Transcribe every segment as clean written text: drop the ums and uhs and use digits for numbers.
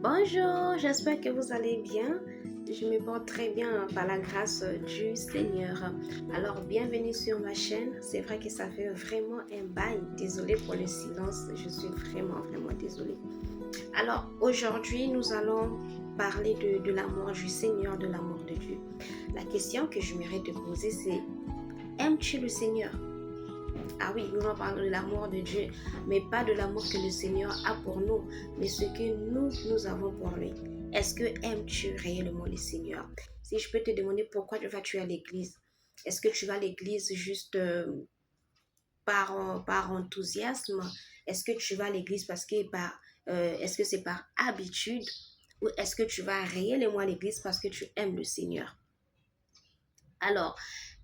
Bonjour, j'espère que vous allez bien. Je me porte très bien par la grâce du Seigneur. Alors, bienvenue sur ma chaîne. C'est vrai que ça fait vraiment un bail. Désolée pour le silence. Je suis vraiment désolée. Alors, aujourd'hui, nous allons parler de l'amour du Seigneur, de l'amour de Dieu. La question que j'aimerais te poser, c'est: aimes-tu le Seigneur? Ah oui, nous allons parler de l'amour de Dieu, mais pas de l'amour que le Seigneur a pour nous, mais ce que nous avons pour lui. Est-ce que aimes-tu réellement le Seigneur? Si je peux te demander pourquoi vas-tu à l'église, est-ce que tu vas à l'église juste par enthousiasme? Est-ce que tu vas à l'église est-ce que c'est par habitude? Ou est-ce que tu vas réellement à l'église parce que tu aimes le Seigneur? Alors,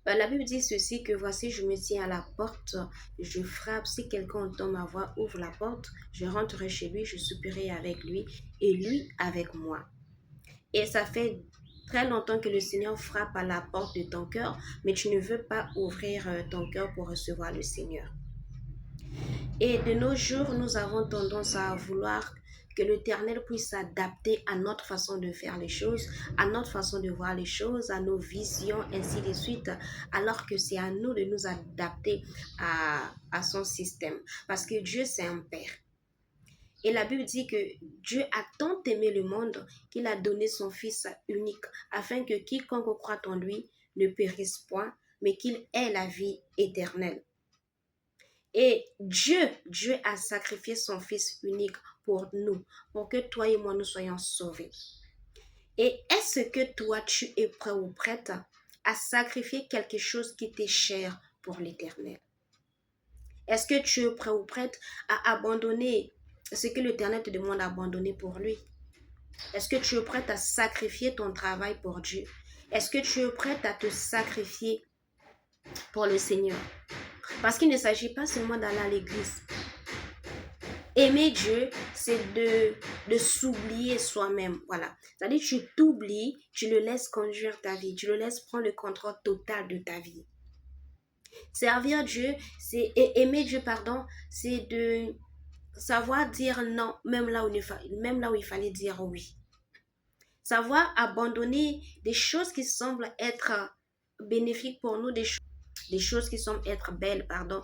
la Bible dit ceci, que voici, je me tiens à la porte, je frappe. Si quelqu'un entend ma voix, ouvre la porte, je rentrerai chez lui, je souperai avec lui et lui avec moi. Et ça fait très longtemps que le Seigneur frappe à la porte de ton cœur, mais tu ne veux pas ouvrir ton cœur pour recevoir le Seigneur. Et de nos jours, nous avons tendance à vouloir que l'Éternel puisse s'adapter à notre façon de faire les choses, à notre façon de voir les choses, à nos visions, ainsi de suite, alors que c'est à nous de nous adapter à son système. Parce que Dieu, c'est un Père. Et la Bible dit que Dieu a tant aimé le monde qu'il a donné son Fils unique, afin que quiconque croit en lui ne périsse point, mais qu'il ait la vie éternelle. Et Dieu a sacrifié son Fils unique pour nous, pour que toi et moi nous soyons sauvés. Et est-ce que toi tu es prêt ou prête à sacrifier quelque chose qui t'est cher pour l'éternel? Est-ce que tu es prêt ou prête à abandonner ce que l'éternel te demande d'abandonner pour lui? Est-ce que tu es prête à sacrifier ton travail pour Dieu? Est-ce que tu es prête à te sacrifier pour le Seigneur? Parce qu'il ne s'agit pas seulement d'aller à l'église. Aimer Dieu, c'est de s'oublier soi-même. Voilà. C'est-à-dire, tu t'oublies, tu le laisses conduire ta vie, tu le laisses prendre le contrôle total de ta vie. Servir Dieu, aimer Dieu, pardon, c'est de savoir dire non, même là où il fallait dire oui. Savoir abandonner des choses qui semblent être bénéfiques pour nous, des choses qui semblent être belles, pardon,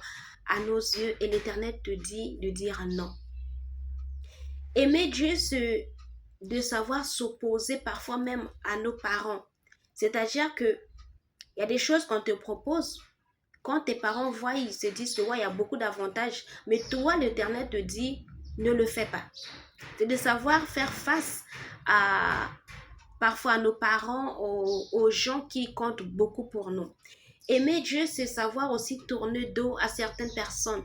à nos yeux, et l'Éternel te dit de dire non. Aimer Dieu, c'est de savoir s'opposer parfois même à nos parents. C'est-à-dire que il y a des choses qu'on te propose. Quand tes parents voient, ils se disent que ouais, il y a beaucoup d'avantages. Mais toi, l'Éternel te dit, ne le fais pas. C'est de savoir faire face à parfois à nos parents, aux gens qui comptent beaucoup pour nous. Aimer Dieu, c'est savoir aussi tourner dos à certaines personnes.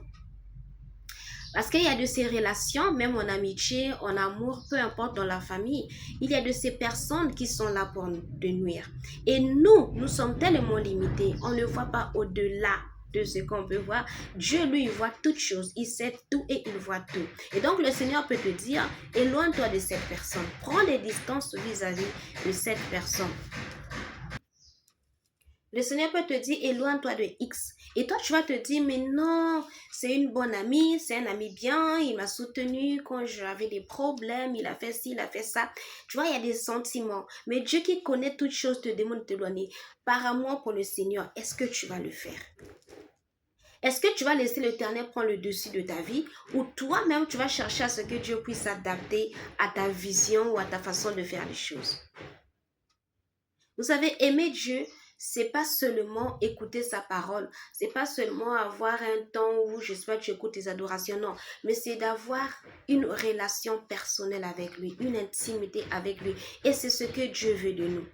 Parce qu'il y a de ces relations, même en amitié, en amour, peu importe dans la famille, il y a de ces personnes qui sont là pour nous nuire. Et nous sommes tellement limités, on ne voit pas au-delà de ce qu'on peut voir. Dieu, lui, il voit toutes choses, il sait tout et il voit tout. Et donc, le Seigneur peut te dire, éloigne-toi de cette personne, prends des distances vis-à-vis de cette personne. Le Seigneur peut te dire, éloigne-toi de X. Et toi, tu vas te dire, mais non, c'est une bonne amie, c'est un ami bien, il m'a soutenu quand j'avais des problèmes, il a fait ci, il a fait ça. Tu vois, il y a des sentiments. Mais Dieu qui connaît toutes choses te demande de t'éloigner. Par amour pour le Seigneur, est-ce que tu vas le faire? Est-ce que tu vas laisser l'Éternel prendre le dessus de ta vie, ou toi-même tu vas chercher à ce que Dieu puisse s'adapter à ta vision ou à ta façon de faire les choses? Vous savez, aimer Dieu, c'est pas seulement écouter sa parole, c'est pas seulement avoir un temps où, je sais pas, tu écoutes tes adorations, non, mais c'est d'avoir une relation personnelle avec lui, une intimité avec lui, et c'est ce que Dieu veut de nous.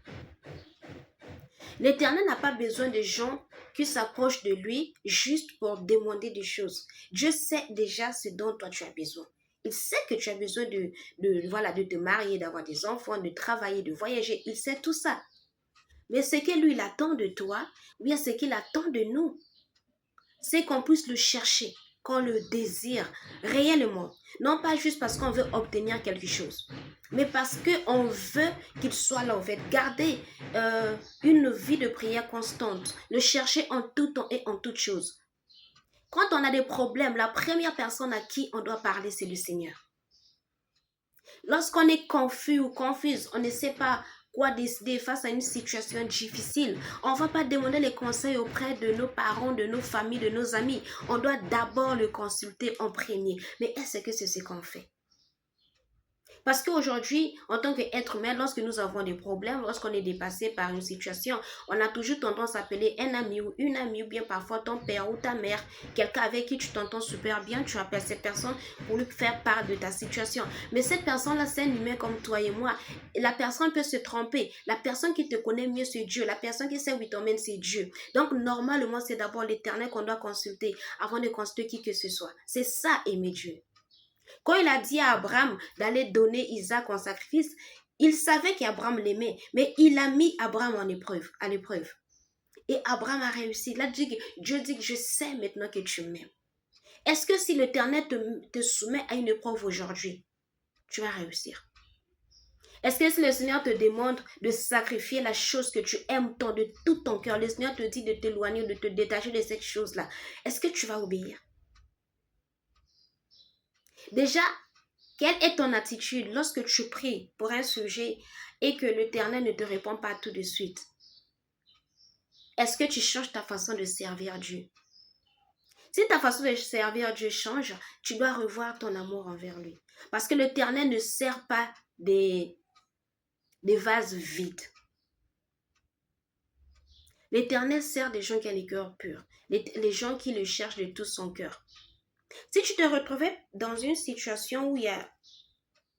L'Éternel n'a pas besoin de gens qui s'approchent de lui juste pour demander des choses. Dieu sait déjà ce dont toi tu as besoin. Il sait que tu as besoin de te marier, d'avoir des enfants, de travailler, de voyager. Il sait tout ça. Mais ce que lui, il attend de toi, ou bien ce qu'il attend de nous, c'est qu'on puisse le chercher, qu'on le désire réellement. Non pas juste parce qu'on veut obtenir quelque chose, mais parce qu'on veut qu'il soit là, en fait. Garder une vie de prière constante, le chercher en tout temps et en toutes choses. Quand on a des problèmes, la première personne à qui on doit parler, c'est le Seigneur. Lorsqu'on est confus ou confuse, on ne sait pas quoi décider face à une situation difficile, on ne va pas demander les conseils auprès de nos parents, de nos familles, de nos amis. On doit d'abord le consulter en premier. Mais est-ce que c'est ce qu'on fait? Parce qu'aujourd'hui, en tant qu'être humain, lorsque nous avons des problèmes, lorsqu'on est dépassé par une situation, on a toujours tendance à appeler un ami ou une amie, ou bien parfois ton père ou ta mère, quelqu'un avec qui tu t'entends super bien, tu appelles cette personne pour lui faire part de ta situation. Mais cette personne-là, c'est un humain comme toi et moi. La personne peut se tromper. La personne qui te connaît mieux, c'est Dieu. La personne qui sait où il t'emmène, c'est Dieu. Donc, normalement, c'est d'abord l'Éternel qu'on doit consulter avant de consulter qui que ce soit. C'est ça, aimer Dieu. Quand il a dit à Abraham d'aller donner Isaac en sacrifice, il savait qu'Abraham l'aimait, mais il a mis Abraham à l'épreuve. Et Abraham a réussi. Là, Dieu dit que je sais maintenant que tu m'aimes. Est-ce que si l'Éternel te soumet à une épreuve aujourd'hui, tu vas réussir? Est-ce que si le Seigneur te demande de sacrifier la chose que tu aimes tant de tout ton cœur, le Seigneur te dit de t'éloigner, de te détacher de cette chose-là, est-ce que tu vas obéir? Déjà, quelle est ton attitude lorsque tu pries pour un sujet et que l'Éternel ne te répond pas tout de suite? Est-ce que tu changes ta façon de servir Dieu? Si ta façon de servir Dieu change, tu dois revoir ton amour envers lui. Parce que l'Éternel ne sert pas des vases vides. L'Éternel sert des gens qui ont les cœurs purs, les gens qui le cherchent de tout son cœur. Si tu te retrouvais dans une situation où il y a,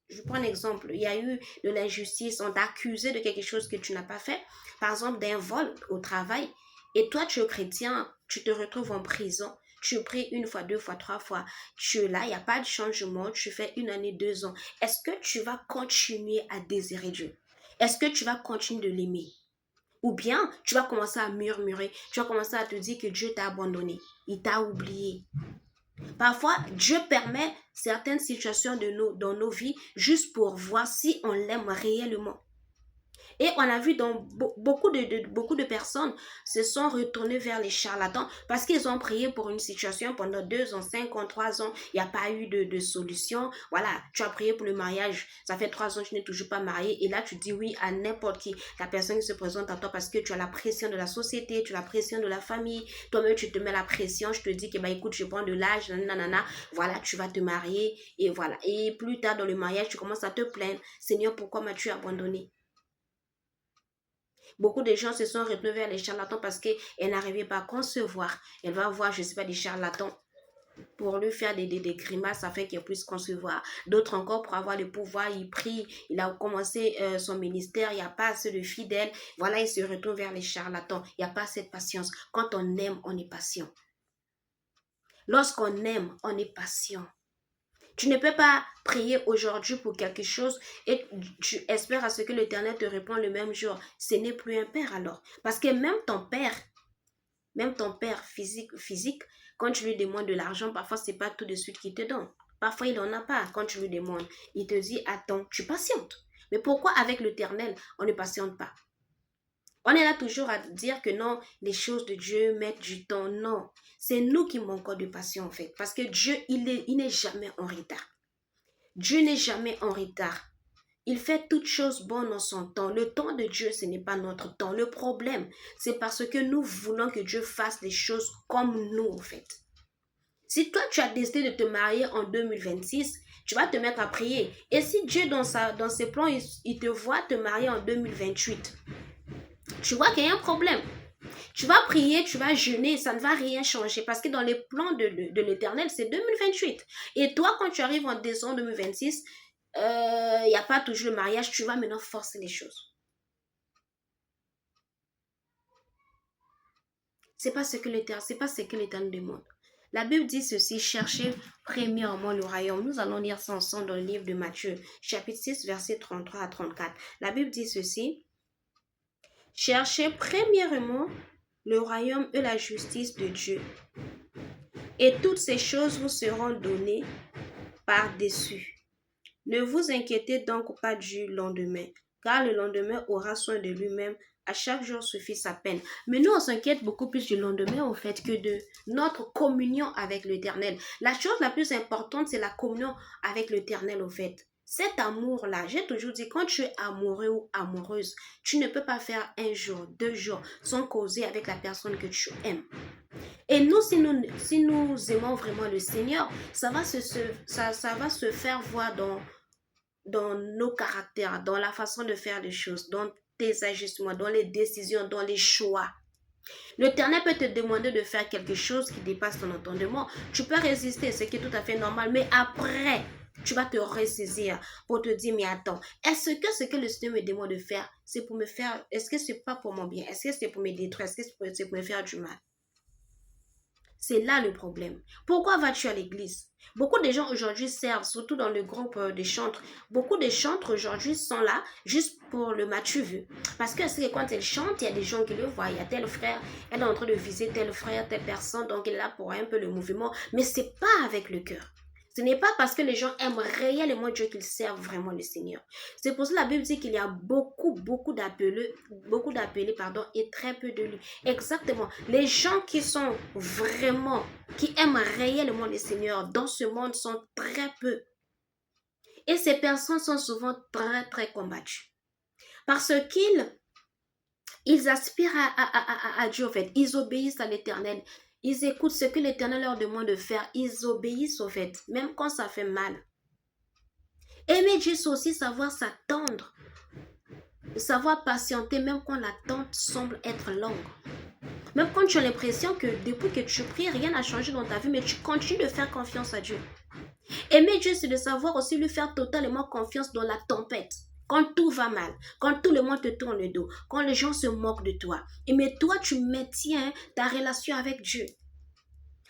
je prends un exemple, il y a eu de l'injustice, on t'a accusé de quelque chose que tu n'as pas fait, par exemple d'un vol au travail, et toi tu es chrétien, tu te retrouves en prison, tu pries une fois, deux fois, trois fois, tu es là, il n'y a pas de changement, tu fais 1 année, 2 ans. Est-ce que tu vas continuer à désirer Dieu? Est-ce que tu vas continuer de l'aimer? Ou bien tu vas commencer à murmurer, tu vas commencer à te dire que Dieu t'a abandonné, il t'a oublié. Parfois, Dieu permet certaines situations dans nos vies juste pour voir si on l'aime réellement. Et on a vu dans beaucoup de personnes se sont retournées vers les charlatans parce qu'ils ont prié pour une situation pendant 2 ans, 5 ans, 3 ans. Il n'y a pas eu de solution. Voilà, tu as prié pour le mariage. Ça fait 3 ans, tu n'es toujours pas marié. Et là, tu dis oui à n'importe qui. La personne qui se présente à toi parce que tu as la pression de la société, tu as la pression de la famille. Toi-même, tu te mets la pression. Je te dis que, bah, écoute, je prends de l'âge, nanana. Voilà, tu vas te marier. Et voilà. Et plus tard dans le mariage, tu commences à te plaindre. Seigneur, pourquoi m'as-tu abandonné? Beaucoup de gens se sont retenus vers les charlatans parce qu'elles n'arrivaient pas à concevoir. Elle va voir, je ne sais pas, des charlatans pour lui faire des grimaces afin qu'elle puisse concevoir. D'autres encore pour avoir le pouvoir, il prie, il a commencé son ministère, il n'y a pas assez de fidèles. Voilà, il se retourne vers les charlatans. Il n'y a pas assez de patience. Quand on aime, on est patient. Lorsqu'on aime, on est patient. Tu ne peux pas prier aujourd'hui pour quelque chose et tu espères à ce que l'Éternel te réponde le même jour. Ce n'est plus un père alors. Parce que même ton père physique, quand tu lui demandes de l'argent, parfois c'est pas tout de suite qu'il te donne. Parfois il n'en a pas quand tu lui demandes. Il te dit, attends, tu patientes. Mais pourquoi avec l'Éternel, on ne patiente pas? On est là toujours à dire que non, les choses de Dieu mettent du temps. Non, c'est nous qui manquons de patience en fait. Parce que Dieu, il n'est jamais en retard. Dieu n'est jamais en retard. Il fait toutes choses bonnes en son temps. Le temps de Dieu, ce n'est pas notre temps. Le problème, c'est parce que nous voulons que Dieu fasse les choses comme nous en fait. Si toi, tu as décidé de te marier en 2026, tu vas te mettre à prier. Et si Dieu, dans ses plans, il te voit te marier en 2028, tu vois qu'il y a un problème. Tu vas prier, tu vas jeûner, ça ne va rien changer parce que dans les plans de l'Éternel, c'est 2028. Et toi, quand tu arrives en décembre 2026, il n'y a pas toujours le mariage, tu vas maintenant forcer les choses. C'est pas ce que l'Éternel demande. La Bible dit ceci, cherchez premièrement le royaume. Nous allons lire ça ensemble dans le livre de Matthieu, chapitre 6, versets 33 à 34. La Bible dit ceci, cherchez premièrement le royaume et la justice de Dieu. Et toutes ces choses vous seront données par-dessus. Ne vous inquiétez donc pas du lendemain, car le lendemain aura soin de lui-même. À chaque jour suffit sa peine. Mais nous, on s'inquiète beaucoup plus du lendemain, en fait, que de notre communion avec l'Éternel. La chose la plus importante, c'est la communion avec l'Éternel, en fait. Cet amour-là, j'ai toujours dit, quand tu es amoureux ou amoureuse, tu ne peux pas faire un jour, 2 jours sans causer avec la personne que tu aimes. Et nous, si nous aimons vraiment le Seigneur, ça va se faire voir dans nos caractères, dans la façon de faire les choses, dans tes ajustements, dans les décisions, dans les choix. L'Éternel peut te demander de faire quelque chose qui dépasse ton entendement. Tu peux résister, ce qui est tout à fait normal, mais après, tu vas te ressaisir pour te dire, mais attends, est-ce que ce que le Seigneur me demande de faire, c'est pour me faire, est-ce que c'est pas pour mon bien? Est-ce que c'est pour me détruire? Est-ce que c'est pour me faire du mal? C'est là le problème. Pourquoi vas-tu à l'église? Beaucoup de gens aujourd'hui servent, surtout dans le groupe des chantres. Beaucoup de chantres aujourd'hui sont là juste pour le match vu. Parce que c'est quand ils chantent, il y a des gens qui le voient. Il y a tel frère, elle est en train de viser tel frère, telle personne, donc il est là pour un peu le mouvement. Mais c'est pas avec le cœur. Ce n'est pas parce que les gens aiment réellement Dieu qu'ils servent vraiment le Seigneur. C'est pour ça que la Bible dit qu'il y a beaucoup d'appelés, pardon, et très peu de lui. Exactement. Les gens qui sont vraiment, qui aiment réellement le Seigneur dans ce monde sont très peu. Et ces personnes sont souvent très combattues. Parce qu'ils aspirent à Dieu, en fait. Ils obéissent à l'Éternel. Ils écoutent ce que l'Éternel leur demande de faire. Ils obéissent, au fait, même quand ça fait mal. Aimer Dieu, c'est aussi savoir s'attendre. Savoir patienter, même quand l'attente semble être longue. Même quand tu as l'impression que depuis que tu pries, rien n'a changé dans ta vie, mais tu continues de faire confiance à Dieu. Aimer Dieu, c'est de savoir aussi lui faire totalement confiance dans la tempête. Quand tout va mal, quand tout le monde te tourne le dos, quand les gens se moquent de toi. Mais toi, tu maintiens ta relation avec Dieu.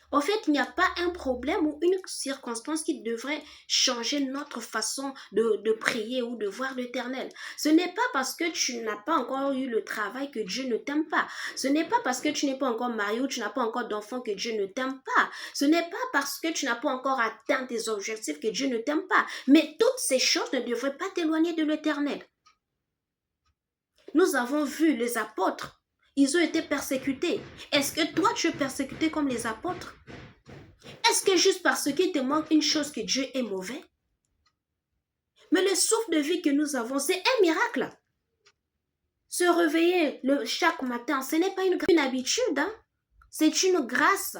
En fait, il n'y a pas un problème ou une circonstance qui devrait changer notre façon de prier ou de voir l'Éternel. Ce n'est pas parce que tu n'as pas encore eu le travail que Dieu ne t'aime pas. Ce n'est pas parce que tu n'es pas encore marié ou tu n'as pas encore d'enfant que Dieu ne t'aime pas. Ce n'est pas parce que tu n'as pas encore atteint tes objectifs que Dieu ne t'aime pas. Mais toutes ces choses ne devraient pas t'éloigner de l'Éternel. Nous avons vu les apôtres. Ils ont été persécutés. Est-ce que toi, tu es persécuté comme les apôtres? Est-ce que juste parce qu'il te manque une chose que Dieu est mauvais? Mais le souffle de vie que nous avons, c'est un miracle. Se réveiller chaque matin, ce n'est pas une habitude. Hein? C'est une grâce.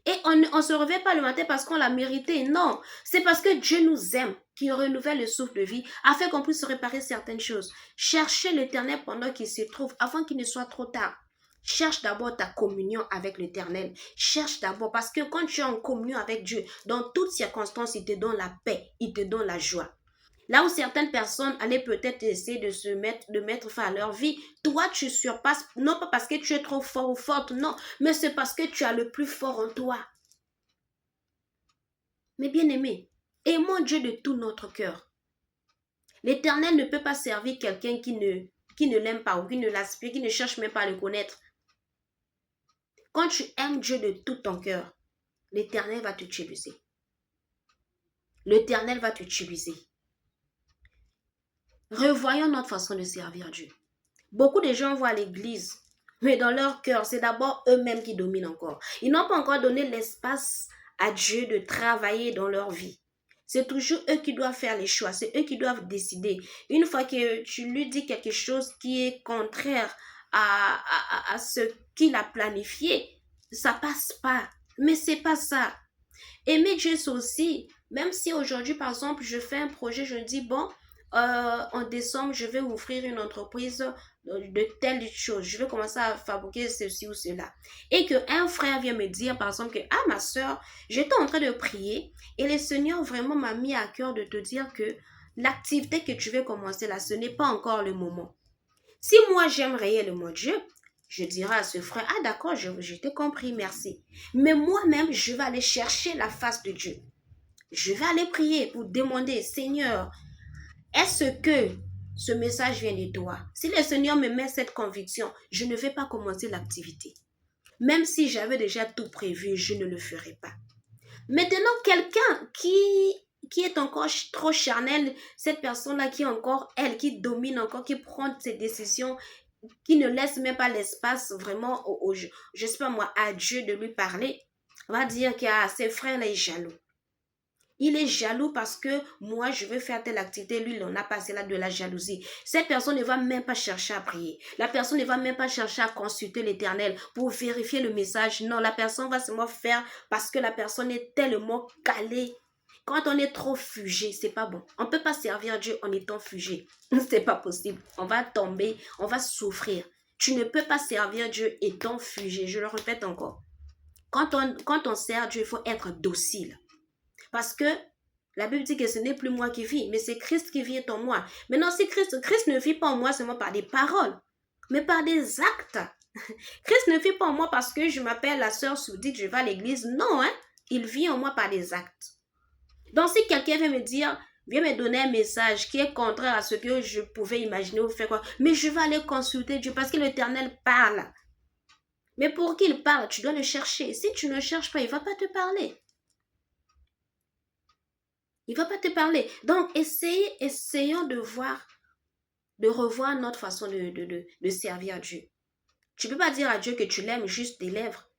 Et on ne se réveille pas le matin parce qu'on l'a mérité. Non, c'est parce que Dieu nous aime, qui renouvelle le souffle de vie, afin qu'on puisse réparer certaines choses. Cherchez l'Éternel pendant qu'il se trouve, avant qu'il ne soit trop tard. Cherche d'abord ta communion avec l'Éternel. Cherche d'abord, parce que quand tu es en communion avec Dieu, dans toutes circonstances, il te donne la paix, il te donne la joie. Là où certaines personnes allaient peut-être essayer de mettre fin à leur vie, toi tu surpasses, non pas parce que tu es trop fort ou forte, non, mais c'est parce que tu as le plus fort en toi. Mais bien aimé, aimons Dieu de tout notre cœur. L'Éternel ne peut pas servir quelqu'un qui ne l'aime pas ou qui ne l'aspire, qui ne cherche même pas à le connaître. Quand tu aimes Dieu de tout ton cœur, l'Éternel va t'utiliser. L'Éternel va t'utiliser. Revoyons notre façon de servir Dieu. Beaucoup de gens vont à l'église, mais dans leur cœur, c'est d'abord eux-mêmes qui dominent encore. Ils n'ont pas encore donné l'espace à Dieu de travailler dans leur vie. C'est toujours eux qui doivent faire les choix, c'est eux qui doivent décider. Une fois que tu lui dis quelque chose qui est contraire à ce qu'il a planifié, ça passe pas. Mais c'est pas ça. Aimer Dieu, c'est aussi, même si aujourd'hui, par exemple, je fais un projet, je dis, bon, en décembre, je vais ouvrir une entreprise de telle chose. Je vais commencer à fabriquer ceci ou cela. Et qu'un frère vient me dire, par exemple, que, ah, ma soeur, j'étais en train de prier et le Seigneur vraiment m'a mis à cœur de te dire que l'activité que tu veux commencer là, ce n'est pas encore le moment. Si moi, j'aime réellement Dieu, je dirai à ce frère, ah d'accord, je t'ai compris, merci. Mais moi-même, je vais aller chercher la face de Dieu. Je vais aller prier pour demander, Seigneur, est-ce que ce message vient de toi? Si le Seigneur me met cette conviction, je ne vais pas commencer l'activité. Même si j'avais déjà tout prévu, je ne le ferai pas. Maintenant, quelqu'un qui est encore trop charnel, cette personne-là qui est encore, elle, qui domine encore, qui prend ses décisions, qui ne laisse même pas l'espace vraiment, je sais pas moi, à Dieu de lui parler, va dire que ses frères là est jaloux. Il est jaloux parce que moi, je veux faire telle activité, lui, il n'en a pas, c'est là de la jalousie. Cette personne ne va même pas chercher à prier. La personne ne va même pas chercher à consulter l'Éternel pour vérifier le message. Non, la personne va seulement faire parce que la personne est tellement calée. Quand on est trop fugé, c'est pas bon. On ne peut pas servir Dieu en étant fugé. C'est pas possible. On va tomber, on va souffrir. Tu ne peux pas servir Dieu étant fugé. Je le répète encore. Quand on sert Dieu, il faut être docile. Parce que la Bible dit que ce n'est plus moi qui vis, mais c'est Christ qui vit en moi. Maintenant, si Christ ne vit pas en moi seulement par des paroles, mais par des actes. Christ ne vit pas en moi parce que je m'appelle la sœur Soudite, je vais à l'église. Non, hein? Il vit en moi par des actes. Donc, si quelqu'un vient me dire, vient me donner un message qui est contraire à ce que je pouvais imaginer ou faire quoi, mais je vais aller consulter Dieu parce que l'Éternel parle. Mais pour qu'il parle, tu dois le chercher. Si tu ne le cherches pas, il ne va pas te parler. Il ne va pas te parler. Donc, essayons de revoir notre façon de servir Dieu. Tu ne peux pas dire à Dieu que tu l'aimes juste des lèvres.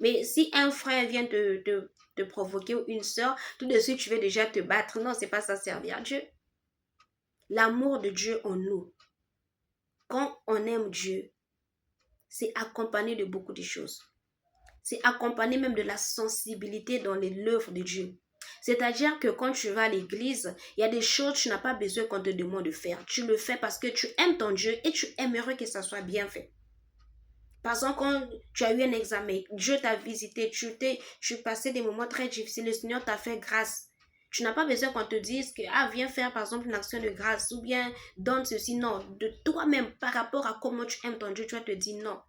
Mais si un frère vient te provoquer ou une sœur, tout de suite, tu veux déjà te battre. Non, ce n'est pas ça servir Dieu. L'amour de Dieu en nous. Quand on aime Dieu, c'est accompagné de beaucoup de choses. C'est accompagné même de la sensibilité dans l'œuvre de Dieu. C'est-à-dire que quand tu vas à l'église, il y a des choses que tu n'as pas besoin qu'on te demande de faire. Tu le fais parce que tu aimes ton Dieu et tu aimerais que ça soit bien fait. Par exemple, quand tu as eu un examen, Dieu t'a visité, tu passé des moments très difficiles, le Seigneur t'a fait grâce. Tu n'as pas besoin qu'on te dise que, viens faire par exemple une action de grâce ou bien donne ceci. Non, de toi-même, par rapport à comment tu aimes ton Dieu, tu vas te dire non.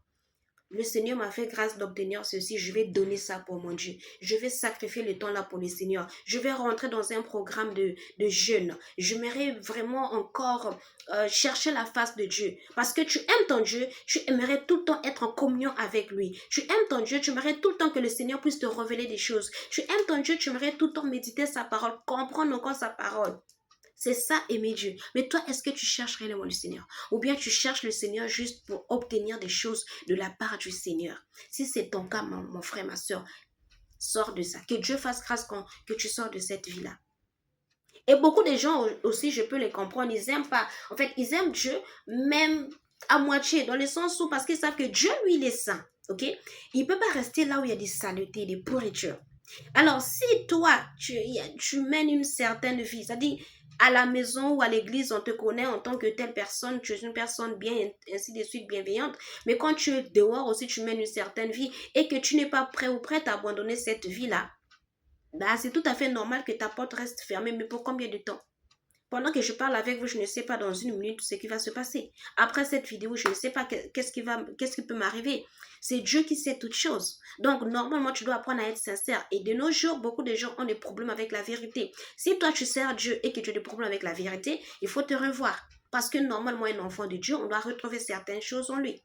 Le Seigneur m'a fait grâce d'obtenir ceci, je vais donner ça pour mon Dieu. Je vais sacrifier le temps là pour le Seigneur. Je vais rentrer dans un programme de jeûne. J'aimerais vraiment encore chercher la face de Dieu. Parce que tu aimes ton Dieu, tu aimerais tout le temps être en communion avec lui. Tu aimes ton Dieu, tu aimerais tout le temps que le Seigneur puisse te révéler des choses. Tu aimes ton Dieu, tu aimerais tout le temps méditer sa parole, comprendre encore sa parole. C'est ça, aimer Dieu. Mais toi, est-ce que tu cherches réellement le Seigneur? Ou bien tu cherches le Seigneur juste pour obtenir des choses de la part du Seigneur? Si c'est ton cas, mon frère, ma soeur, sors de ça. Que Dieu fasse grâce que tu sors de cette vie-là. Et beaucoup de gens aussi, je peux les comprendre, ils n'aiment pas. En fait, ils aiment Dieu, même à moitié, dans le sens où, parce qu'ils savent que Dieu, lui, il est saint. Ok? Il ne peut pas rester là où il y a des saletés, des pourritures. Alors, si toi, tu mènes une certaine vie, c'est-à-dire à la maison ou à l'église, on te connaît en tant que telle personne, tu es une personne bien, ainsi de suite, bienveillante, mais quand tu es dehors aussi, tu mènes une certaine vie et que tu n'es pas prêt ou prête à abandonner cette vie-là, bah, c'est tout à fait normal que ta porte reste fermée, mais pour combien de temps? Pendant que je parle avec vous, je ne sais pas dans une minute ce qui va se passer. Après cette vidéo, je ne sais pas qu'est-ce qui peut m'arriver. C'est Dieu qui sait toutes choses. Donc, normalement, tu dois apprendre à être sincère. Et de nos jours, beaucoup de gens ont des problèmes avec la vérité. Si toi, tu sers Dieu et que tu as des problèmes avec la vérité, il faut te revoir. Parce que normalement, un enfant de Dieu, on doit retrouver certaines choses en lui.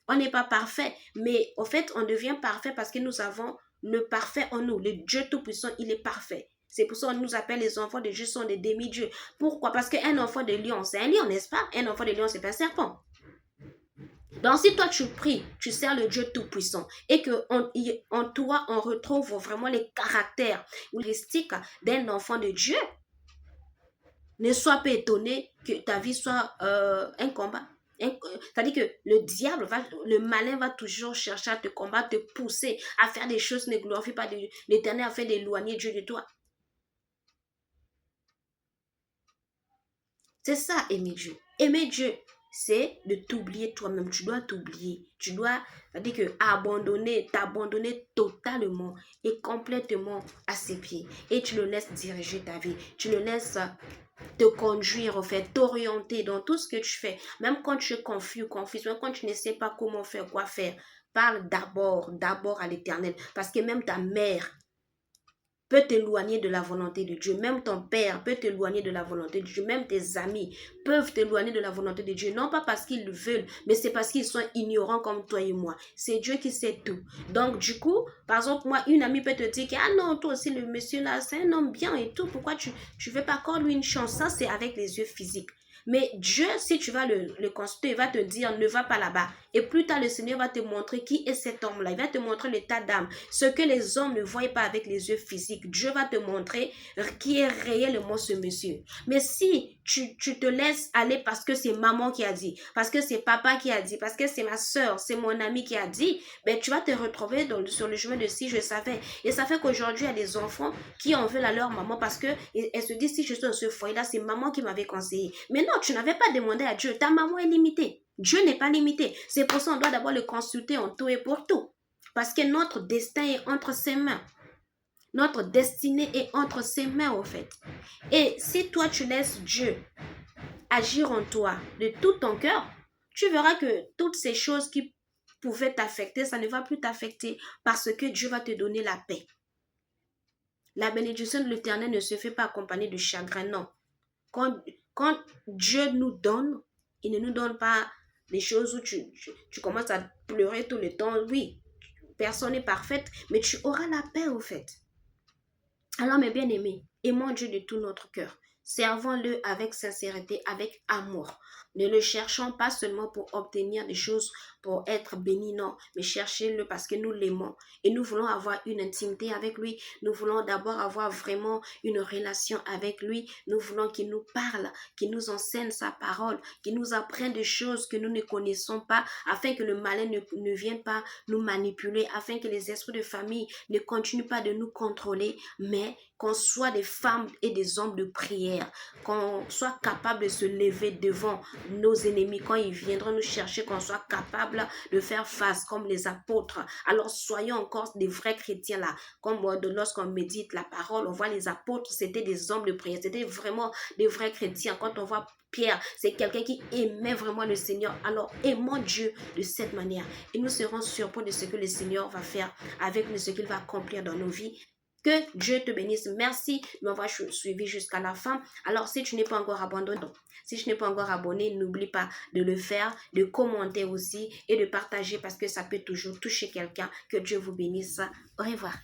On n'est pas parfait, mais au fait, on devient parfait parce que nous avons le parfait en nous. Le Dieu Tout-Puissant, il est parfait. C'est pour ça qu'on nous appelle les enfants de Dieu sont des demi-dieux. Pourquoi? Parce qu'un enfant de lion, c'est un lion, n'est-ce pas? Un enfant de lion, c'est pas un serpent. Donc, si toi, tu pries, tu sers le Dieu Tout-Puissant et qu'en toi, on retrouve vraiment les caractères ou les sticks d'un enfant de Dieu, ne sois pas étonné que ta vie soit un combat. C'est-à-dire que le malin va toujours chercher à te combattre, te pousser à faire des choses qui ne glorifient pas l'Éternel, afin d'éloigner Dieu de toi. C'est ça, aimer Dieu. Aimer Dieu, c'est de t'oublier toi-même. Tu dois t'oublier. Tu dois, c'est-à-dire que t'abandonner totalement et complètement à ses pieds. Et tu le laisses diriger ta vie. Tu le laisses te conduire, en fait, t'orienter dans tout ce que tu fais. Même quand tu es confus, même quand tu ne sais pas comment faire, quoi faire, parle d'abord à l'Éternel. Parce que même ta mère peut t'éloigner de la volonté de Dieu. Même ton père peut t'éloigner de la volonté de Dieu. Même tes amis peuvent t'éloigner de la volonté de Dieu. Non pas parce qu'ils le veulent, mais c'est parce qu'ils sont ignorants comme toi et moi. C'est Dieu qui sait tout. Donc du coup, par exemple, moi, une amie peut te dire que, ah non, toi aussi, le monsieur là, c'est un homme bien et tout. Pourquoi tu veux pas accorder lui une chance? Ça, c'est avec les yeux physiques. Mais Dieu, si tu vas le consulter, il va te dire, ne va pas là-bas. Et plus tard, le Seigneur va te montrer qui est cet homme-là. Il va te montrer l'état d'âme. Ce que les hommes ne voient pas avec les yeux physiques. Dieu va te montrer qui est réellement ce monsieur. Mais si tu te laisses aller parce que c'est maman qui a dit, parce que c'est papa qui a dit, parce que c'est ma soeur, c'est mon ami qui a dit, ben tu vas te retrouver sur le chemin de si je savais. Et ça fait qu'aujourd'hui, il y a des enfants qui en veulent à leur maman parce que elles se disent, si je suis dans ce foyer-là, c'est maman qui m'avait conseillé. Mais non, tu n'avais pas demandé à Dieu. Ta maman est limitée. Dieu n'est pas limité. C'est pour ça qu'on doit d'abord le consulter en tout et pour tout. Parce que notre destin est entre ses mains. Notre destinée est entre ses mains, au fait. Et si toi, tu laisses Dieu agir en toi de tout ton cœur, tu verras que toutes ces choses qui pouvaient t'affecter, ça ne va plus t'affecter parce que Dieu va te donner la paix. La bénédiction de l'Éternel ne se fait pas accompagner de chagrin, non. Quand Dieu nous donne, il ne nous donne pas des choses où tu commences à pleurer tout le temps. Oui, personne n'est parfaite, mais tu auras la paix au fait. Alors mes bien-aimés, aimons Dieu de tout notre cœur. Servons-le avec sincérité, avec amour. Ne le cherchons pas seulement pour obtenir des choses, pour être bénis, non, mais cherchez-le parce que nous l'aimons et nous voulons avoir une intimité avec lui. Nous voulons d'abord avoir vraiment une relation avec lui. Nous voulons qu'il nous parle, qu'il nous enseigne sa parole, qu'il nous apprenne des choses que nous ne connaissons pas, afin que le malin ne vienne pas nous manipuler, afin que les esprits de famille ne continuent pas de nous contrôler, mais qu'on soit des femmes et des hommes de prière, qu'on soit capable de se lever devant nos ennemis quand ils viendront nous chercher, qu'on soit capable de faire face comme les apôtres. Alors soyons encore des vrais chrétiens là, comme lorsqu'on médite la parole, on voit les apôtres, c'était des hommes de prière, c'était vraiment des vrais chrétiens. Quand on voit Pierre, c'est quelqu'un qui aimait vraiment le Seigneur. Alors aimons Dieu de cette manière et nous serons surpris de ce que le Seigneur va faire avec nous, ce qu'il va accomplir dans nos vies. Que Dieu te bénisse. Merci de m'avoir suivi jusqu'à la fin. Alors, si tu n'es pas encore abonné, si tu n'es pas encore abonné, n'oublie pas de le faire, de commenter aussi et de partager parce que ça peut toujours toucher quelqu'un. Que Dieu vous bénisse. Au revoir.